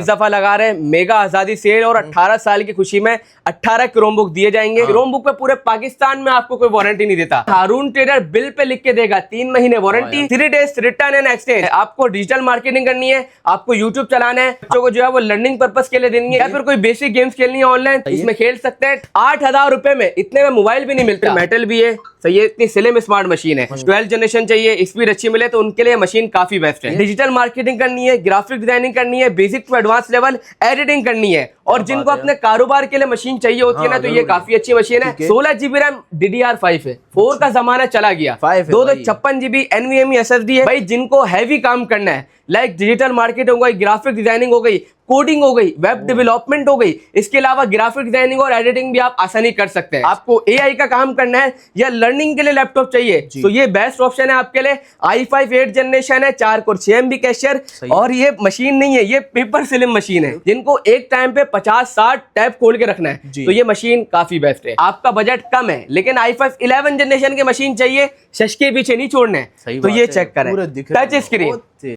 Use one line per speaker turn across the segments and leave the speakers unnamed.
इस दफा लगा रहे हैं मेगा आजादी सेल और 18 साल की खुशी में 18 क्रोमबुक दिए जाएंगे। क्रोमबुक पे पूरे पाकिस्तान में आपको कोई वारंटी नहीं देता। हारून ट्रेडर बिल पे लिख के देगा 3 महीने warranty, 3 days return and exchange. आपको डिजिटल मार्केटिंग करनी है, आपको यूट्यूब चलाना है, बच्चों को जो है वो लर्निंग पर्पज के लिए देनी है, या फिर कोई बेसिक गेम्स खेलनी है ऑनलाइन, इसमें खेल सकते हैं। 8,000 रुपए में इतने में मोबाइल भी नहीं मिलता। मेटल भी है, सही है, इतनी स्लिम स्मार्ट मशीन है। 12th जनरेशन चाहिए, स्पीड अच्छी मिले तो उनके लिए मशीन काफी बेस्ट है। डिजिटल मार्केटिंग करनी है, ग्राफिक डिजाइनिंग करनी है, basic to advance level editing करनी है, और जिनको अपने कारोबार के लिए मशीन चाहिए होती है ना, तो ये काफी अच्छी मशीन है। 16 GB रैम DDR5 है, 4 का जमाना चला गया। 256 GB NVMe SSD है। भाई जिनको हैवी काम करना है, लाइक डिजिटल मार्केटिंग हो गई, ग्राफिक डिजाइनिंग हो गई, कोडिंग हो गई, वेब डेवलपमेंट हो गई, इसके अलावा ग्राफिक डिजाइनिंग और एडिटिंग भी आप आसानी कर सकते हैं। आपको AI का काम करना है या लर्निंग के लिए लैपटॉप चाहिए, तो ये बेस्ट ऑप्शन है आपके लिए। i5 8th जनरेशन है, 4 कोर 6 MB कैशर, और ये मशीन नहीं है, ये पेपर स्लिम मशीन है। जिनको एक टाइम पे 50-60 टैब खोल के रखना है, तो ये मशीन काफी बेस्ट है। आपका बजट कम है लेकिन i5 11th जनरेशन की मशीन चाहिए, शश के पीछे नहीं छोड़ना है, तो ये चेक करें, टच स्क्रीन।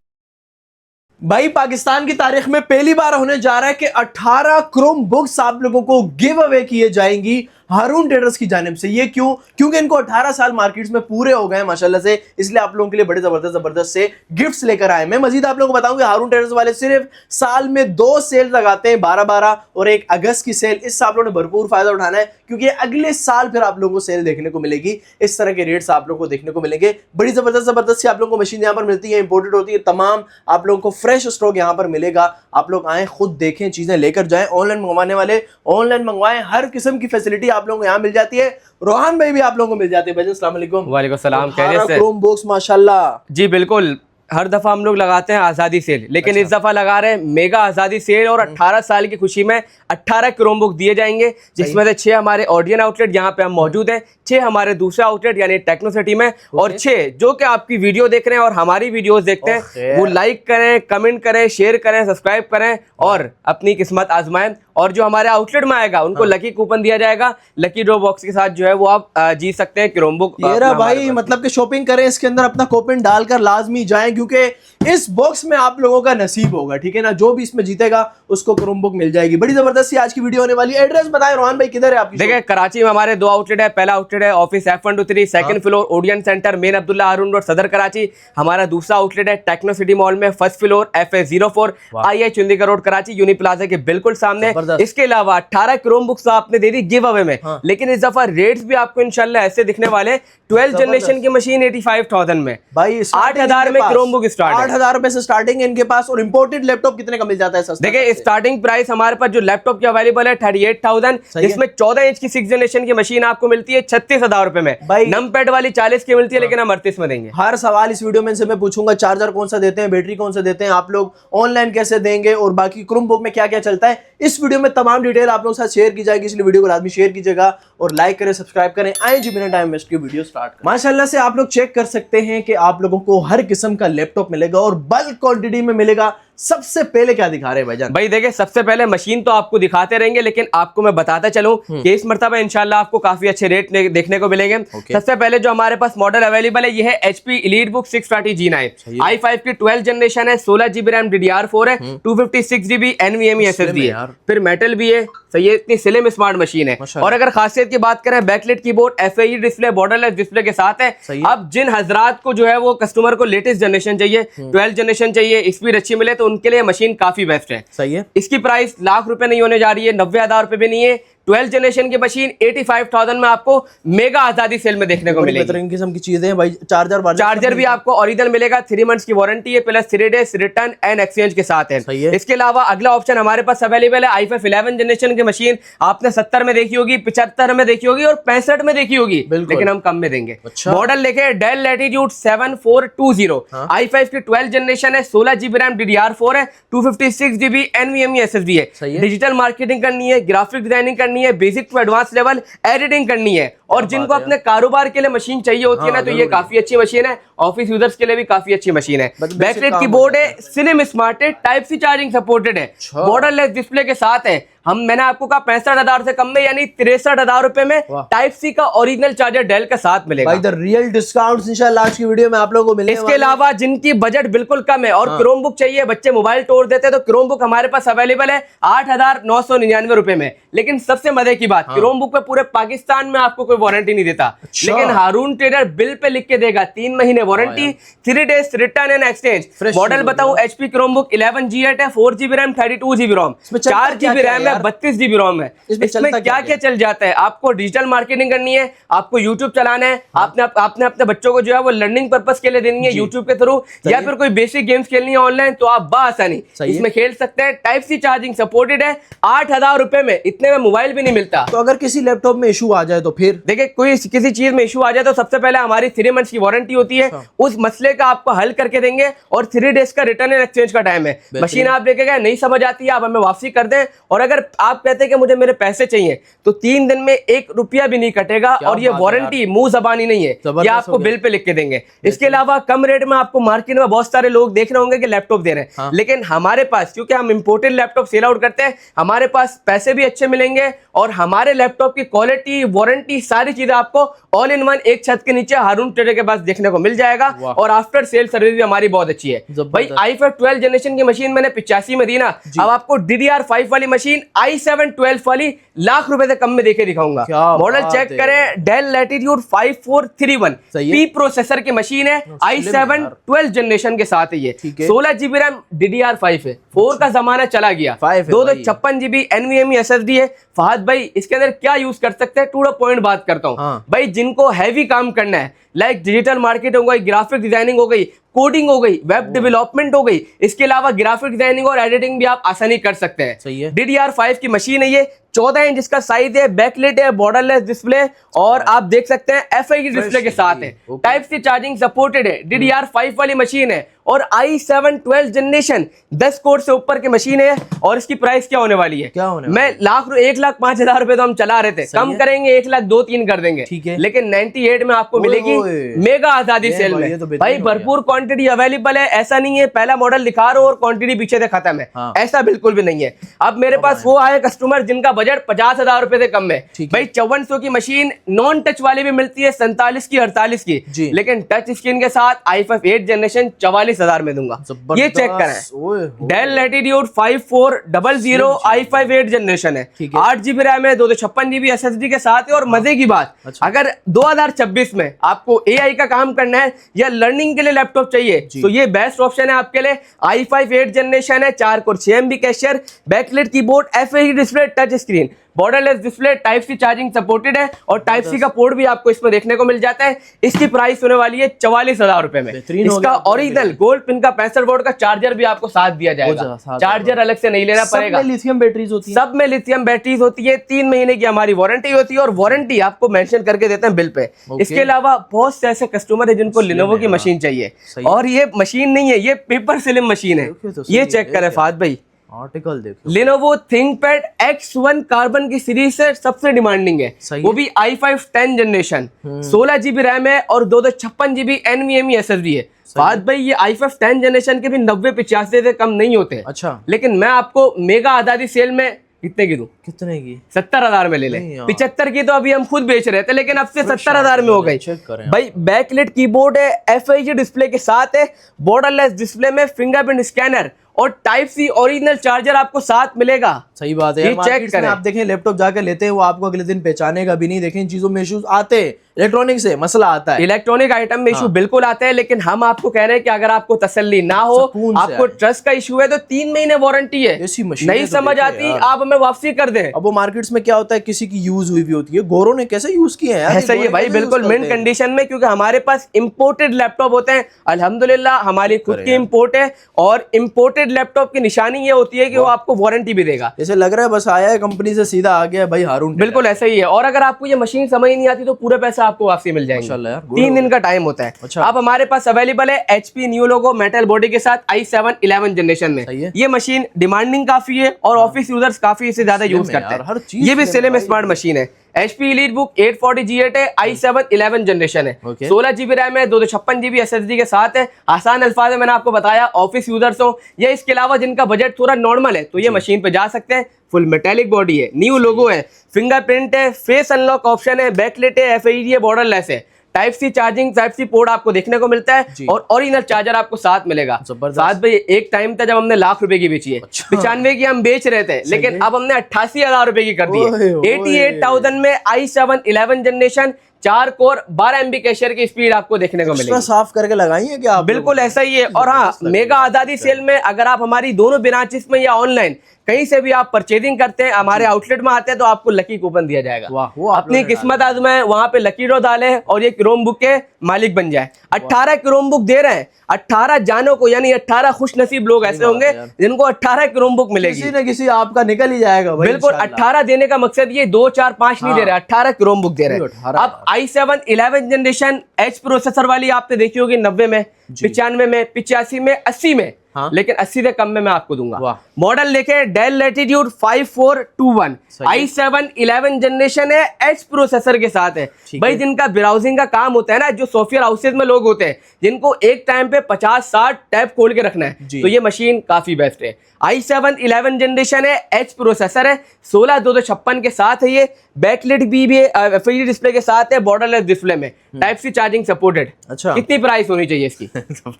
भाई पाकिस्तान की तारीख में पहली बार होने जा रहा है कि 18 क्रोम बुक्स आप लोगों को गिव अवे किए जाएंगी हारून ट्रेडर्स की जानिब से। ये क्यों? क्योंकि इनको 18 साल मार्केट्स में पूरे हो गए हैं माशाल्लाह से, इसलिए आप लोगों के लिए बड़े जबरदस्त से गिफ्ट्स लेकर आए। मैं मजीद आप लोगों को बताऊं कि हारून ट्रेडर्स वाले सिर्फ साल में 2 सेल लगाते हैं, 12/12 और 1 अगस्त की सेल। इससे आप लोगों ने भरपूर फायदा उठाना है, क्योंकि अगले साल फिर आप लोगों को सेल देखने को मिलेगी। इस तरह के रेट्स आप लोगों को देखने को मिलेंगे। बड़ी जबरदस्त सी आप लोगों को मशीन यहाँ पर मिलती है, इंपोर्टेड होती है तमाम। आप लोगों को फ्रेश स्टॉक यहाँ पर मिलेगा। आप लोग आए, खुद देखें, चीजें लेकर जाएं। ऑनलाइन मंगवाने वाले ऑनलाइन मंगवाएं, हर किस्म की फैसिलिटी आप लोगों को यहाँ मिल जाती है। रोहान भाई भी आप लोगों को मिल जाते हैं। भाई अस्सलाम वालेकुम।
वालेकुम सलाम, खैरियत से?
क्रोम बॉक्स माशाल्लाह।
जी बिल्कुल, हर दफा हम लोग लगाते हैं आजादी सेल, लेकिन इस दफा लगा रहे हैं मेगा आजादी सेल और 18 साल की खुशी में 18 क्रोमबुक दिए जाएंगे, जिसमें से 6 हमारे ऑडियन आउटलेट यहाँ पे हम मौजूद हैं, 6 हमारे दूसरा आउटलेट यानी टेक्नो सिटी में, और 6 जो कि आपकी वीडियो देख रहे हैं और हमारी वीडियोस देखते हैं, वो लाइक करें, कमेंट करें, शेयर करें, सब्सक्राइब करें और अपनी किस्मत आजमाएं। और जो हमारे आउटलेट में आएगा उनको लकी कूपन दिया जाएगा, लकी ड्रॉ बॉक्स के साथ जो है वो आप जीत सकते हैं क्रोमबुक।
भाई मतलब कि शॉपिंग करें, इसके अंदर अपना कूपन डालकर लाजमी जाएं, क्योंकि इस बॉक्स में आप लोगों का नसीब होगा, ठीक है ना। जो भी इसमें जीतेगा उसको क्रोमबुक मिल जाएगी। बड़ी जबरदस्त सी आज की वीडियो होने वाली है। एड्रेस बताएं रोहन भाई, किधर है आपकी?
देखिए कराची में हमारे 2 आउटलेट है। पहला आउटलेट है office F123 second floor Odeon centre, main Abdullah Haroon road, Saddar Karachi. हमारा दूसरा आउटलेट है टेक्नो सिटी मॉल में, first floor FA04 II Chundrigar road Karachi, uni plaza के बिल्कुल सामने। इसके अलावा 18 क्रोम बुक्स आपने दे दी गिव अवे में, लेकिन इस दफा रेट्स भी आपको इंशाल्लाह ऐसे दिखने वाले। 12th जनरेशन की मशीन 85,000 में, भाई 8,000 में क्रोम बुक स्टार्ट,
8,000 रुपए से स्टार्टिंग है इनके पास। और इंपोर्टेड लैपटॉप कितने का मिल जाता है?
देखिए स्टार्टिंग प्राइस हमारे पास जो लैपटॉप की अवेलेबल है 38,000, जिसमें 14 इंच की 6th जनरेशन की मशीन आपको मिलती है 36,000 रुपए में। भाई नम पैड वाली 40 की मिलती है, लेकिन हम 38 में देंगे।
हर सवाल इस वीडियो में से मैं पूछूंगा, चार्जर कौन सा देते हैं, बैटरी कौन सा देते हैं, आप लोग ऑनलाइन कैसे देंगे, और बाकी क्रोम बुक में क्या क्या चलता है, इस वीडियो में तमाम डिटेल आप लोगों के साथ शेयर की जाएगी। इसलिए वीडियो को लाजमी शेयर कीजिएगा और लाइक करें, सब्सक्राइब करें। आए जी बिना टाइम वेस्ट के वीडियो स्टार्ट करें। माशाल्लाह से आप लोग चेक कर सकते हैं कि आप लोगों को हर किस्म का लैपटॉप मिलेगा और बल्क क्वांटिटी में मिलेगा। सबसे पहले क्या दिखा रहे हैं भाईजान?
भाई देखिए सबसे पहले मशीन तो आपको दिखाते रहेंगे, लेकिन आपको मैं बताता चलूं कि इस मर्तबा इंशाल्लाह आपको काफी अच्छे रेट देखने को मिलेंगे। सबसे पहले जो हमारे पास मॉडल अवेलेबल है ये है HP EliteBook 620 G9, i5 की 12th जनरेशन है, 16 GB रैम DDR4 है, 256 GB NVMe SSD है, फिर मेटल भी है, सही है, इतनी स्लिम स्मार्ट मशीन है। और अगर खासियत की बात करें, backlight keyboard, FAE display, borderless display के साथ है। अब जिन हजरात को जो है वो कस्टमर को लेटेस्ट जनरेशन चाहिए, 12th जनरेशन चाहिए, स्पीड अच्छी मिले, तो उनके लिए मशीन काफी बेस्ट है।
सही है।
इसकी प्राइस लाख रुपए नहीं होने जा रही है, 90,000 रुपए भी नहीं है। 12th जनरेशन की मशीन 85,000 में आपको मेगा आजादी सेल में देखने को मिलेगी।
बेहतरीन किस्म की चीजें हैं भाई। चार्जर
भी आपको ओरिजिनल मिलेगा, 3 मंथ्स की वारंटी है, plus 3 days return and exchange के साथ है। इसके अलावा अगला ऑप्शन हमारे पास अवेलेबल है i5 11th जनरेशन की मशीन। आपने 70 में देखी होगी, 75 में देखी होगी और 65 में देखी होगी, लेकिन हम कम में देंगे। मॉडल लेके डेल लैटिट्यूड 7420, i5 की 12th जनरेशन है, 16 GB रैम DDR4 है, 256 GB NVMe SSD है। डिजिटल मार्केटिंग करनी है, ग्राफिक डिजाइनिंग करनी है, basic to advance level editing करनी है, और जिनको अपने कारोबार के लिए मशीन चाहिए होती है ना, तो ये काफी अच्छी मशीन है। ऑफिस यूजर्स के लिए भी काफी अच्छी मशीन है। बैकलाइट कीबोर्ड है, स्लिम स्मार्ट है, टाइप सी चार्जिंग सपोर्टेड है, बॉर्डरलेस डिस्प्ले के साथ है। मैंने आपको कहा 65,000 से कम में, यानी 63,000 रुपए में टाइप सी का ओरिजिनल चार्जर डेल का साथ मिलेगा।
भाई द रियल डिस्काउंट्स इंशाल्लाह आज की वीडियो में आप लोगों को मिलेंगे।
इसके अलावा जिनकी बजट बिल्कुल कम है और क्रोम बुक चाहिए, बच्चे मोबाइल तोड़ देते हैं, तो क्रोम बुक हमारे पास अवेलेबल है 8,999 रुपए में। लेकिन सबसे मजे की बात, क्रोम बुक पे पूरे पाकिस्तान में आपको कोई वारंटी नहीं देता, लेकिन हारून ट्रेडर बिल पे लिख के देगा 3 महीने warranty, 3 days return and exchange. Model बताऊं, HP क्रोम बुक 11G8 है, 4GB रैम, 32GB रोम, 4GB रैम है, 32GB रोम है। इसमें क्या क्या चल जाता है? आपको डिजिटल मार्केटिंग करनी है, आपको यूट्यूब चलाना है, आपने अपने बच्चों को जो है वो लर्निंग पर्पस के लिए देनी है यूट्यूब के थ्रू, या फिर कोई बेसिक गेम्स खेलनी है ऑनलाइन, तो आप बासानी इसमें खेल सकते हैं। टाइप सी चार्जिंग सपोर्टेड है, 8,000 रुपए में, इतने में मोबाइल भी नहीं मिलता।
तो अगर किसी लैपटॉप में इशू आ जाए तो फिर
देखिए, कोई किसी चीज में इशू आ जाए तो सबसे पहले हमारी 3 मंथ्स की वारंटी होती है, उस मसले का आपको हल करके देंगे, और 3 डेज का रिटर्न एंड एक्सचेंज का टाइम है। मशीन आप लेके गए, नहीं समझ आती है, आप हमें वापसी कर दें, और अगर आप कहते हैं कि मुझे मेरे पैसे चाहिए, तो 3 दिन में 1 रुपया भी नहीं कटेगा, और ये वारंटी मुंह जबानी नहीं है, ये आपको बिल पे लिख के देंगे। इसके अलावा कम रेट में आपको मार्केट में बहुत सारे लोग देख रहे होंगे कि लैपटॉप दे रहे हैं, लेकिन हमारे पास, क्योंकि हम इंपोर्टेड लैपटॉप सेल आउट करते हैं, हमारे पास पैसे भी अच्छे मिलेंगे, और हमारे लैपटॉप की क्वालिटी, वारंटी, सारी चीजें आपको ऑल इन वन एक छत के नीचे हारून ट्रेडर के पास देखने को मिल जाएगा। और आफ्टर सेल सर्विस भी हमारी बहुत अच्छी है। भाई i5 12 जनरेशन की मशीन मैंने 85 में दी ना, अब आपको DDR5 वाली मशीन i7 12 वाली लाख रुपए से कम में देके दिखाऊंगा। मॉडल चेक करें, डेल लैटिट्यूड 5431 P प्रोसेसर की मशीन है, i7 12 जनरेशन के साथ है ये, 16GB रैम, DDR5 है, 4 का जमाना चला गया, 256GB NVMe SSD है। फहद भाई, इसके अंदर क्या यूज कर सकते हैं, टू द पॉइंट बात करता हूँ। भाई जिनको हैवी काम करना है, लाइक डिजिटल मार्केट हो गई, ग्राफिक डिजाइनिंग हो गई, कोडिंग हो गई, वेब डेवलपमेंट हो गई, इसके अलावा ग्राफिक डिजाइनिंग और एडिटिंग भी आप आसानी कर सकते हैं। DDR5 की मशीन है ये, 14 इंच इसका साइज है, बैकलाइट है, बॉर्डरलेस डिस्प्ले, और आप देख सकते हैं FAQ डिस्प्ले के साथ है, टाइप सी चार्जिंग सपोर्टेड है, DDR5 वाली मशीन है, और i7 12 जनरेशन 10 कोर से ऊपर की मशीन है। और इसकी प्राइस क्या होने वाली है? मैं 1,05,000 रुपए तो हम चला रहे थे, कम करेंगे 1,02,3 कर देंगे, लेकिन 98 में आपको मिलेगी मेगा आजादी सेल में। भाई भरपूर क्वांटिटी अवेलेबल है, ऐसा नहीं है पहला मॉडल दिखा रहा हो और क्वांटिटी पीछे से खत्म है, ऐसा बिल्कुल भी नहीं है। अब मेरे पास वो आए कस्टमर जिनका बजट 50,000 रुपए से कम है, भाई 5400 की मशीन नॉन टच वाली भी मिलती है, 47 की, 48 की, लेकिन टच स्क्रीन के साथ i5 8 जनरेशन 44,000 में दूंगा। ये चेक करें, डेल लैटिट्यूड 5400 i5 8 जनरेशन है, 8GB रैम है, 256GB SSD के साथ है। और मजे की बात, अगर 2026 में आपको AI का काम करना है या लर्निंग के लिए लैपटॉप चाहिए, तो ये बेस्ट ऑप्शन है आपके लिए। i5 8 जनरेशन है, 4 core 6 MB cache, backlight keyboard, FAQ display, touch screen, borderless display, type c charging supported है, और टाइप सी का पोर्ट भी आपको इसमें देखने को मिल जाता है। इसकी प्राइस होने वाली है 44,000 रुपए में। इसका ओरिजिनल गोल्ड पिन का 65 वोल्ट का चार्जर भी आपको साथ दिया जाएगा, चार्जर अलग से नहीं लेना पड़ेगा।
लिथियम बैटरीज होती है,
सब में लिथियम बैटरीज होती है, 3 महीने की हमारी वारंटी होती है, और वारंटी आपको मेंशन करके देते हैं बिल पे। इसके अलावा बहुत से ऐसे कस्टमर है जिनको लिनोवो की मशीन चाहिए, और ये मशीन नहीं है, ये पेपर स्लिम मशीन है। ये चेक करें फहद भाई,
आर्टिकल देखो,
Lenovo ThinkPad X1 कार्बन की सीरीज से सबसे डिमांडिंग है, वो भी i5 10 जनरेशन, 16GB रैम है, और 256GB NVMe SSD है। फहद भाई ये i5 10 जनरेशन के भी 90-85 से कम नहीं होते।
अच्छा,
लेकिन मैं आपको मेगा आजादी सेल में कितने की दूं?
कितने की?
70,000 में ले ले। 75 की तो अभी हम खुद बेच रहे थे, लेकिन अब से 70,000 में हो गई। भाई बैकलाइट कीबोर्ड है, FAQ डिस्प्ले के साथ है, बॉर्डरलेस डिस्प्ले में फिंगरप्रिंट स्कैनर, और टाइप सी ओरिजिनल चार्जर आपको साथ मिलेगा।
सही बात है, चेक करें। आप देखें लैपटॉप जाकर लेते हैं, वो आपको अगले दिन पहचानेगा भी नहीं। देखें इन चीजों में इश्यूज आते हैं, इलेक्ट्रॉनिक से मसला आता है,
इलेक्ट्रॉनिक आइटम में इशू बिल्कुल आते हैं, लेकिन हम आपको कह रहे हैं कि अगर आपको तसल्ली ना हो, आपको ट्रस्ट का इशू है, तो 3 महीने वारंटी है, नहीं समझ आती आप हमें वापसी कर दें।
अब वो मार्केट्स में क्या होता है, किसी की यूज हुई भी होती है, गोरों ने कैसे यूज किए हैं,
ऐसा ही है भाई, बिल्कुल मिंट कंडीशन में, क्योंकि हमारे पास इंपोर्टेड लैपटॉप होते हैं। अल्हम्दुलिल्लाह हमारी खुद की इंपोर्ट है, और इंपोर्टेड लैपटॉप की निशानी ये होती है कि वो आपको वारंटी भी देगा।
जैसे लग रहा है बस आया है कंपनी से सीधा आ गया भाई हारून।
बिल्कुल ऐसा ही है, और अगर आपको ये मशीन समझ नहीं आती तो पूरे पैसे आपको वापसी मिल जाएंगे, 3 दिन का टाइम होता है।
अच्छा।
अब हमारे पास अवेलेबल है HP new logo metal body के साथ i7 11 जनरेशन में। ये मशीन डिमांडिंग काफी है, और ऑफिस यूजर्स काफी इसे ज्यादा यूज करते हैं। ये भी स्लिम स्मार्ट मशीन है, HP Elite Book 840G8 है, i7 11 जनरेशन है,
Okay.
16 GB रैम है, 256 GB SSD के साथ है। आसान अल्फाज में मैंने आपको बताया, ऑफिस यूजर्स हो या इसके अलावा जिनका बजट थोड़ा नॉर्मल है तो ये मशीन पे जा सकते हैं। फुल मेटेलिक बॉडी है, न्यू लोगो है, फिंगरप्रिंट है, फेस अनलॉक ऑप्शन है, बैकलाइट है, FAD है, बॉर्डरलेस है, type c charging, type c port आपको देखने को मिलता है और ओरिजिनल चार्जर आपको साथ मिलेगा। साथ में एक टाइम था जब हमने ₹1,00,000 की बेची है, 95 की हम बेच रहे थे, लेकिन अब हमने 88,000 रुपए की कर दी है। 88,000 में i7 11 जनरेशन 4 कोर 12 MB कैशर की स्पीड आपको देखने को मिलेगी।
साफ करके लगाई है क्या आप?
बिल्कुल ऐसा ही है। और हाँ, मेगा आजादी सेल में अगर आप हमारी दोनों ब्रांचेस में या ऑनलाइन कहीं से भी आप परचेजिंग करते हैं, हमारे आउटलेट में आते हैं तो आपको लकी कूपन दिया जाएगा।
वो
अपनी किस्मत आजमाए, वहां पे लकी ड्रॉ डाले और ये क्रोम बुक के मालिक बन जाए। 18 क्रोम बुक दे रहे हैं, 18 जानों को, यानी 18 खुश नसीब लोग ऐसे होंगे जिनको 18 क्रोम बुक मिलेगी।
किसी न किसी आपका निकल ही जाएगा भाई।
बिल्कुल, 18 देने का मकसद ये 2 4 5 नहीं दे रहे, 18 क्रोम बुक दे रहे हैं। अब i7 11 जनरेशन H प्रोसेसर वाली आपने देखी होगी 90 में, 95 में, 85 में, 80 में, लेकिन 80 से कम में मैं आपको दूंगा। मॉडल देखें, डेल लैटिट्यूड 5421, i7 11 जनरेशन है, H प्रोसेसर के साथ है। भाई जिनका ब्राउजिंग का काम होता है ना, जो सॉफ्टवेयर हाउसेज में लोग होते हैं जिनको एक टाइम पे 50-60 टैब खोल के रखना है, तो ये मशीन काफी बेस्ट है। i7 11 जनरेशन है, H प्रोसेसर है, 16/256 के साथ है, ये बैकलाइट भी FAD डिस्प्ले के साथ है, बॉर्डरलेस डिस्प्ले में, टाइप सी चार्जिंग सपोर्टेड।
अच्छा,
कितनी प्राइस होनी चाहिए इसकी?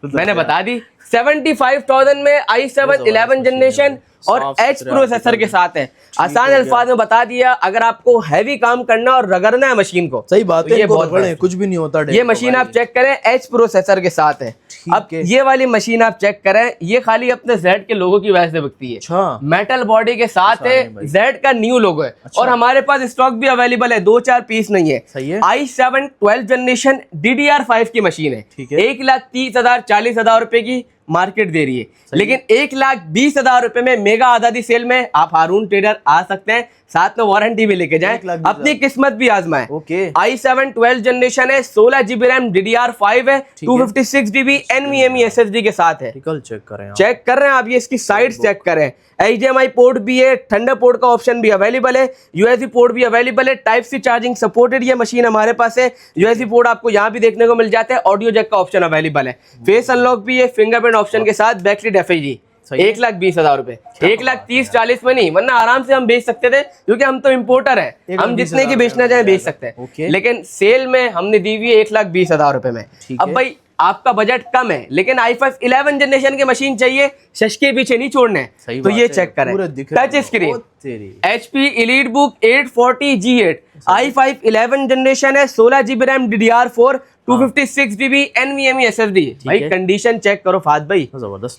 मैंने बता दी 75,000 में i7 11 जनरेशन और H प्रोसेसर के साथ है। आसान अल्फाज में बता दिया, अगर आपको हैवी काम करना और रगड़ना है मशीन को,
सही बात
तो
है,
ये बहुत बड़े
कुछ भी नहीं होता।
ये मशीन आप चेक करें, H प्रोसेसर के साथ है। अब ये वाली मशीन आप चेक करें, ये खाली अपने Z के लोगो की वजह से बिकती है।
अच्छा,
मेटल बॉडी के साथ है, Z का न्यू लोगो है। और हमारे पास स्टॉक भी अवेलेबल है, 2-4 पीस नहीं है। i7 12 जनरेशन DDR5 की मशीन है, 1,30,000 40,000 रुपए की मार्केट दे रही है, लेकिन 1,20,000 रुपए में मेगा आजादी सेल में आप हारून ट्रेडर आ सकते हैं, साथ में वारंटी भी लेके जाएं, अपनी किस्मत भी आजमाएं। i7 12 जनरेशन है, 16 GB रैम, DDR5 है, 256 GB NVMe SSD के साथ है। चेक कर रहे हैं आप, ये इसकी साइड चेक करें, HDMI पोर्ट भी है, थंडर पोर्ट का ऑप्शन भी अवेलेबल है, USB पोर्ट भी अवेलेबल है, टाइप सी चार्जिंग सपोर्टेड ये मशीन हमारे पास है। USB पोर्ट आपको यहाँ भी देखने को मिल जाता है, ऑडियो जैक का ऑप्शन अवेलेबल है, फेस अनलॉक भी है, फिंगरप्रिंट ऑप्शन के साथ, बैकलाइट FAD। 1,20,000 रुपए, 1,30,40 में नहीं, वरना आराम से हम बेच सकते थे, क्योंकि हम तो इम्पोर्टर हैं, हम जितने की बेचना चाहें बेच सकते हैं, लेकिन सेल में हमने दी हुई है 1,20,000 रुपए में। अब भाई आपका बजट कम है, लेकिन i5 11 जनरेशन की मशीन चाहिए, शश के पीछे नहीं छोड़ने हैं, तो ये चेक करें, touch screen HP Elite Book 840G8, i5 11 generation है, 16 GB RAM, DDR4, 256 GB NVMe SSD। भाई कंडीशन चेक करो फाद भाई,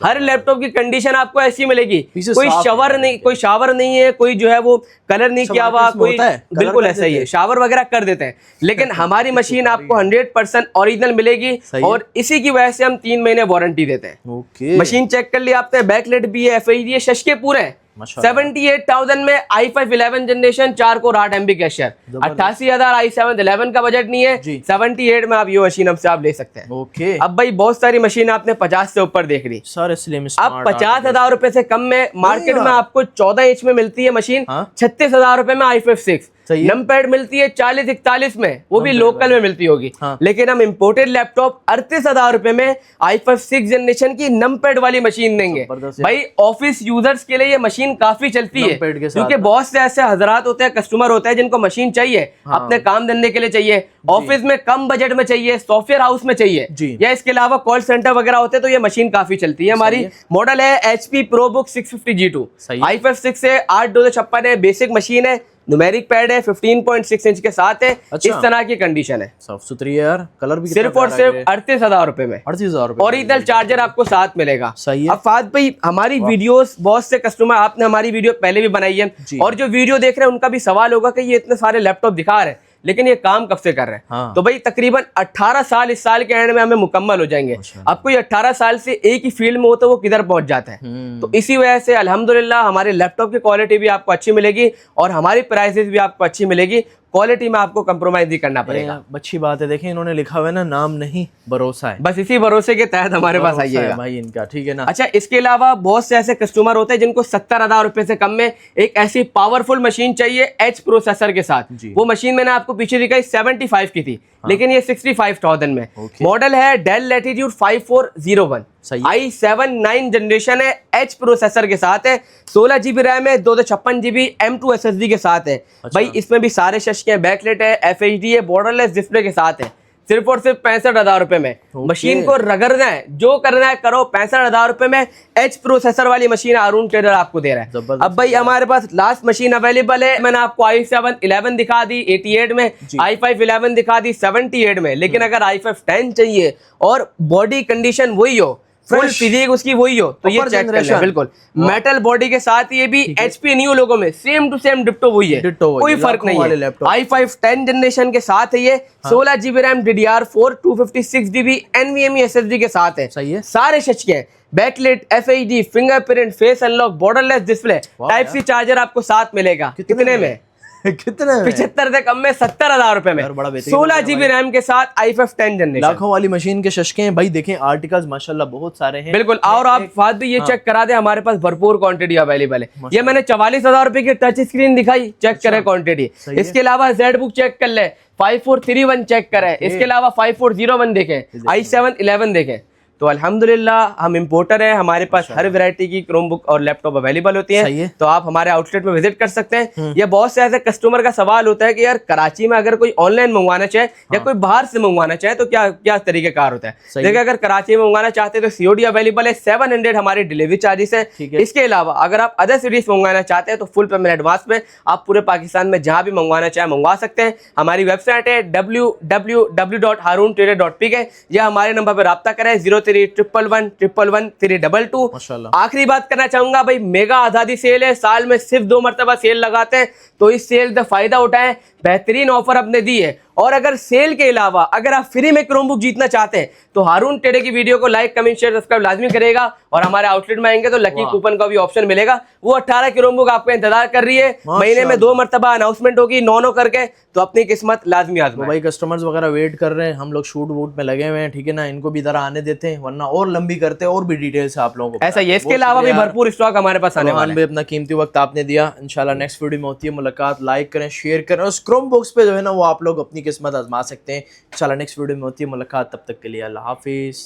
हर लैपटॉप की कंडीशन आपको ऐसी मिलेगी, कोई शावर नहीं, कोई शावर नहीं है, कोई जो है वो कलर नहीं किया हुआ, कोई बिल्कुल ऐसा ही है, शावर वगैरह कर देते हैं, लेकिन हमारी मशीन आपको 100% ओरिजिनल मिलेगी और इसी की वजह से हम 3 महीने वारंटी देते हैं। मशीन चेक कर लिया आपने, बैकलाइट भी है, FAD है, शश के पूरे हैं। 78,000 में i5 11 generation 4 core 8 MB कैशर, 88,000 i7 11 का बजट नहीं है, 78 में आप ये मशीन हमसे आप ले सकते हैं। अब भाई बहुत सारी मशीन आपने 50 से ऊपर देख ली, अब 50,000 रुपए से कम में मार्केट में आपको 14 इंच में मिलती है मशीन, 36,000 रुपए में i5 6 नमपैड मिलती है 40-41 में, वो भी लोकल में मिलती होगी, लेकिन हम इंपोर्टेड लैपटॉप 38,000 रुपए में i5 6 जनरेशन की नमपैड वाली मशीन देंगे। भाई ऑफिस यूजर्स के लिए ये मशीन काफी चलती है, क्योंकि बहुत से ऐसे हजरात होते हैं, कस्टमर होते हैं जिनको मशीन चाहिए, अपने काम धंधे के लिए चाहिए, ऑफिस में कम बजट में चाहिए, सॉफ्टवेयर हाउस में चाहिए, या इसके अलावा कॉल सेंटर वगैरह होते हैं, तो ये मशीन काफी चलती है। हमारी मॉडल है HP ProBook 650G2, i5 6 से 8/256 है, बेसिक मशीन है, न्यूमेरिक पैड है, 15.6 इंच के साथ है। इस तरह की कंडीशन है,
साफ सुथरी है यार, कलर भी
सिर्फ और सिर्फ 38,000 रुपए में,
38,000 रुपए
ओरिजिनल चार्जर आपको साथ मिलेगा।
सही है।
अब फाद भाई हमारी वीडियोस, बहुत से कस्टमर, आपने हमारी वीडियो पहले भी बनाई है, और जो वीडियो देख रहे हैं उनका भी सवाल होगा कि ये इतने सारे लैपटॉप दिखा रहे हैं, लेकिन ये काम कब से कर रहे हैं? तो भाई तकरीबन 18 साल, इस साल के एंड में हमें मुकम्मल हो जाएंगे। अब कोई 18 साल से एक ही फील्ड में हो तो वो किधर पहुंच जाता है, तो इसी वजह से अल्हम्दुलिल्लाह हमारे लैपटॉप की क्वालिटी भी आपको अच्छी मिलेगी और हमारी प्राइसेस भी आपको अच्छी मिलेगी। क्वालिटी में आपको कंप्रोमाइज नहीं करना पड़ेगा।
अच्छी बात है। देखें इन्होंने लिखा हुआ है ना, नाम नहीं भरोसा है।
बस इसी भरोसे के तहत हमारे पास
भरोसा है
आइएगा
भाई इनका, ठीक है ना।
अच्छा, इसके अलावा बहुत से ऐसे कस्टमर होते हैं जिनको 70,000 रुपए से कम में एक ऐसी पावरफुल मशीन चाहिए एच प्रोसेसर के साथ। वो मशीन मैंने आपको पीछे दिखाई 75 की थी, लेकिन ये 65,000 में। मॉडल है डेल लैटिट्यूड 5401, i7 9 जनरेशन है, एच प्रोसेसर के साथ है, 16 GB रैम है, 256 GB M2 SSD के साथ है। भाई इसमें भी सारे शशके हैं, बैकलाइट है, FHD है, बॉर्डरलेस डिस्प्ले के साथ है, सिर्फ और सिर्फ 65,000 रुपए में। मशीन को रगड़ना है, जो करना है करो, 65,000 रुपए में एच प्रोसेसर वाली मशीन हारून ट्रेडर आपको दे रहा है। अब भाई हमारे पास लास्ट मशीन अवेलेबल है, मैंने आपको i7 11 दिखा दी 88 में, i5 11 दिखा दी 78 में, लेकिन अगर i5 10 चाहिए और बॉडी कंडीशन वही हो, फुल फिजिक उसकी वही हो, तो ये चेक कर लें। बिल्कुल मेटल बॉडी के साथ, ये भी HP न्यू लोगों में सेम टू सेम डिट्टो वही है, कोई फर्क नहीं है। i5 10 जनरेशन के साथ है ये, 16 GB RAM DDR4 256 GB NVMe SSD के साथ है।
सही है।
सारे शच के backlight, FHD, fingerprint, face unlock, borderless display, type c charger आपको साथ मिलेगा। कितने में?
कितने में?
75 से कम में 70,000 रुपए में, 16 GB रैम के साथ i5 10 जनरेशन।
लाखों वाली मशीन के शशके हैं भाई। देखें आर्टिकल्स माशाल्लाह बहुत सारे हैं।
बिल्कुल। और आप फात भी ये चेक करा दे, हमारे पास भरपूर क्वांटिटी अवेलेबल है। ये मैंने 44,000 रुपए की टच स्क्रीन दिखाई, चेक करें क्वांटिटी। इसके अलावा जेड बुक चेक कर ले, 5431 चेक करें, इसके अलावा 5401 देखें, i7 11 देखें। तो अल्हम्दुलिल्लाह हम इंपोर्टर हैं, हमारे पास हर वैरायटी की क्रोमबुक और लैपटॉप अवेलेबल होती हैं। तो आप हमारे आउटलेट में विजिट कर सकते हैं। ये बहुत से ऐसे कस्टमर का सवाल होता है कि यार कराची में अगर कोई ऑनलाइन मंगवाना चाहे या कोई बाहर से मंगवाना चाहे तो क्या क्या तरीकेकार होता है। देखिए अगर कराची में मंगवाना चाहते हैं तो COD अवेलेबल है, 700 हमारी डिलीवरी चार्जेस है। इसके अलावा अगर आप अदर सिटीज मंगवाना चाहते हैं तो फुल पेमेंट एडवांस में आप पूरे पाकिस्तान में जहां भी मंगवाना चाहे मंगवा सकते हैं। हमारी वेबसाइट है www.haruntrader.pk या हमारे नंबर पर रब्ता करें 0311111322। आखिरी बात करना चाहूंगा भाई, मेगा आजादी सेल है, साल में सिर्फ 2 मरतबा सेल लगाते हैं, तो इस सेल का फायदा उठाएं। बेहतरीन ऑफर अपने दी है। और अगर सेल के अलावा अगर आप फ्री में क्रोमबुक जीतना चाहते हैं तो हारून ट्रेडर की वीडियो को लाइक, कमेंट, शेयर, सब्सक्राइब लाजमी करेगा। और हमारे आउटलेट में आएंगे तो लकी कूपन का भी ऑप्शन मिलेगा। वो 18 क्रोमबुक आपका इंतजार कर रही है, महीने में 2 मरतबा अनाउंसमेंट होगी 9 करके, तो अपनी किस्मत लाजमी आजमाएं।
भाई कस्टमर्स वगैरह वेट कर रहे हैं, हम लोग शूट वूट में लगे हुए हैं, ठीक है ना। इनको भी इधर आने देते हैं, वरना और लंबी करते हैं और भी डिटेल्स आप लोगों को।
ऐसा ही है। इसके अलावा भी भरपूर स्टॉक हमारे पास आने वाला है।
अपना कीमती वक्त आपने दिया। इंशाल्लाह नेक्स्ट वीडियो में होती है मुलाकात। लाइक करें, शेयर करें, और क्रोमबुक्स पे जो है ना वो आप लोग अपनी किस्मत आजमा सकते हैं। इंशाल्लाह नेक्स्ट वीडियो में होती है मुलाकात। तब तक के लिए अल्लाह हाफिज।